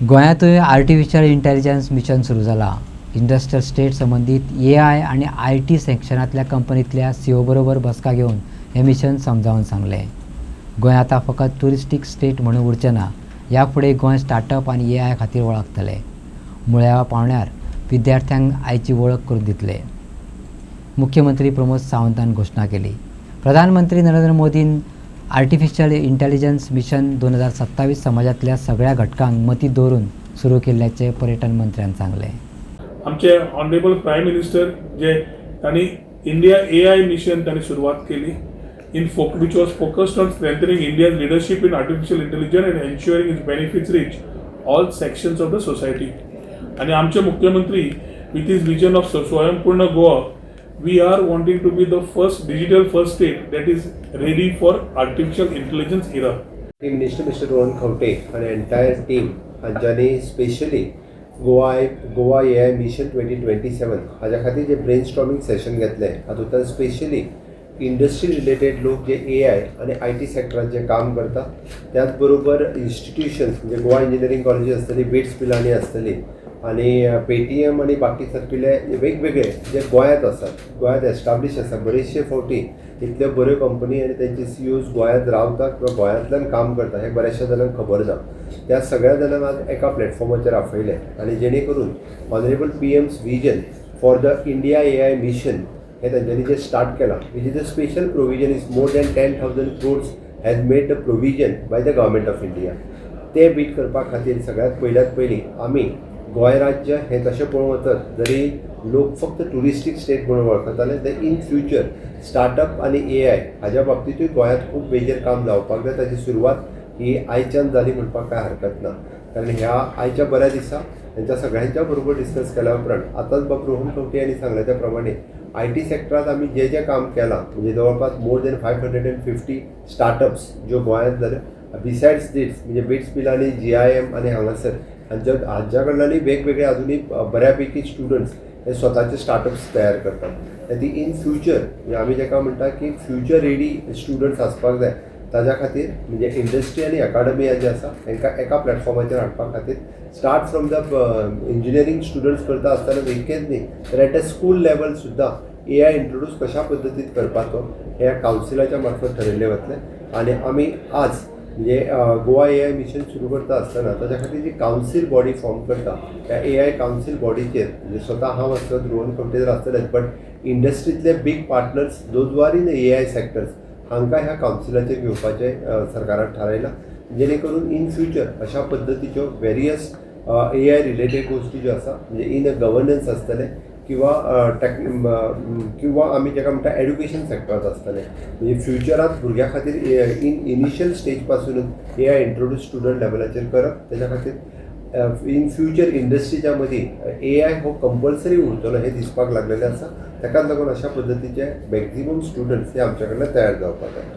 गोंयांतूय artificial intelligence mission सुरू जाला. इंडस्ट्रियल स्टेट संबंधित AI आणि IT सेक्शनांतल्या कंपनींतल्या CEO बरोबर बसका घेवन हें मिशन समजावन सांगलें. गोंय आतां फकत टुरिस्टीक स्टेट म्हणून उरचें ना. ह्या फुडें गोंय स्टार्टअप आनी AI खातीर वळखतलें. मुळ्या पावण्यार विद्यार्थ्यांक आयची वळख करून दितले. मुख्यमंत्री प्रमोद सावंतान घोशणा केली. प्रधानमंत्री नरेंद्र मोदीन आर्टिफिशियल इंटेलिजन्स मिशन 2027 समाजातल्या सगळ्या घटकांक मतींत दवरून सुरू केल्ल्याचे पर्यटन मंत्र्यान सांगलें. आमचे ऑनरेबल प्रायम मिनिस्टर जे तांणी इंडिया AI मिशन तांणी सुरवात केली which was focused on strengthening India's leadership in artificial intelligence and ensuring its benefits reach all sections of the society. आणि आमचे मुख्यमंत्री with his vision of स्वयंपूर्ण Goa, we are wanting to be the digital first state that is ready for artificial intelligence era. Team Minister Mr. Rohan Khawte and entire team हांच्यानी specially Goa AI mission 2027 हाज्या खातीर जे brainstorming session घेतले हातूंतल्यान specially industry related लोक जे AI आणि IT सेक्टरात जे काम करता त्याच बरोबर इन्स्टिट्यूशन्स म्हणजे गोवा इंजिनियरिंग कॉलेज आसतली, बिट्स पिलांनी आसतली आणि पेटीएम आणि बाकी सारकिले वेगवेगळे जे गोंयांत आसात, गोंयांत एस्टाब्लीश आसा बरेचशे फावटी इतल्यो बऱ्यो कंपनी आणि त्यांचे CEOs गोंयांत रावतात किंवा गोंयांतल्यान काम करता हे बऱ्याचशा जाणांक खबर ना. त्या सगळ्या जाणांक आज एका प्लॅटफॉर्माचेर आपयले आणि जेणे करून honourable PM's vision for the India AI mission हे त्यांच्यानी जे स्टार्ट केला which is a special provision is more than 10,000 crores has made the provision by the government of India. ते बीट करपा खातीर सगळ्यात पयलीं आमी गोंय राज्य हे तशें पळोवंक वचत जरी लोक फक्त टुरिस्टीक स्टेट म्हणून वळखताले ते इन फ्युचर स्टार्टअप आणि AI हाज्या बाबतींतूय गोंयांत खूब मेजर काम जावपाक जाय. ताची सुरवात ही आयच्यान जाली म्हणपाक काय हरकत ना. कारण ह्या आयच्या बऱ्या दिसा त्यांच्या सगळ्यांच्या बरोबर डिस्कस केल्या उपरांत आतांच बाब रोहन खंवटे यांनी सांगल्या त्या प्रमाणे IT सेक्टरात आम्ही जे काम केलां म्हणजे जवळपास मोर दॅन 550 स्टार्टअप्स ज्यो गोंयांत जाले. बिसायड्स दीस म्हणजे बिट्स पिलांनी GIM आणि हांगासर हांच्या कडल्यानूय वेगवेगळे अजूनही बऱ्यापैकी स्टुडंट्स हे स्वताचे स्टार्टअप्स तयार करतात. ती इन फ्युचर म्हणजे आमी जेका म्हणटा की फ्युचर रेडी स्टुडंट्स आसपाक जाय ताज्या खातीर म्हणजे इंडस्ट्री आणि अकाडमी जे आसा तांकां एका प्लॅटफॉर्माचेर हाडपा खातीर start from the engineering students करता आसतना इतकेंच न्ही तर एट अ स्कूल लेवल सुद्दां AI इंट्रोड्यूस कशा पद्दतीन करपाचो हे कावन्सिलाच्या मार्फत ठरयल्लें वतलें. आणि आमी आज म्हणजे गोवा AI मिशन सुरू करता आसतना ताच्या खातीर जी कावन्सील बॉडी फॉर्म करता त्या AI कावन्सील बॉडीचेर म्हणजे स्वता हांव आसत, रोहन खंवटे जर आसतलेच बट इंडस्ट्रींतले big partners those are in AI sectors हांकां ह्या कावन्सिलाचेर घेवपाचें सरकारान थारायलां. जेणे करून इन फ्युचर अशा पद्दतीच्यो वेरियस AI रिलेटेड गोश्टी ज्यो आसा म्हणजे इन अ गव्हर्नन्स आसतले किंवा किंवा आमी जेका म्हणटा एड्युकेशन सेक्टरांत आसतले म्हणजे फ्युचरांत भुरग्यां खातीर इनिशियल स्टेज पासूनच AI इंट्रोड्यूस स्टुडंट लेवलाचेर करप. तेच्या खातीर इन फ्युचर इंडस्ट्रीच्या मदीं AI हो कंपल्सरी उरतलो हे दिसपाक लागलेलें आसा. ताकाच लागून अशा पद्दतीचे मॅक्झिमम स्टुडंट्स हे आमच्या कडल्यान तयार जावपाक जाय.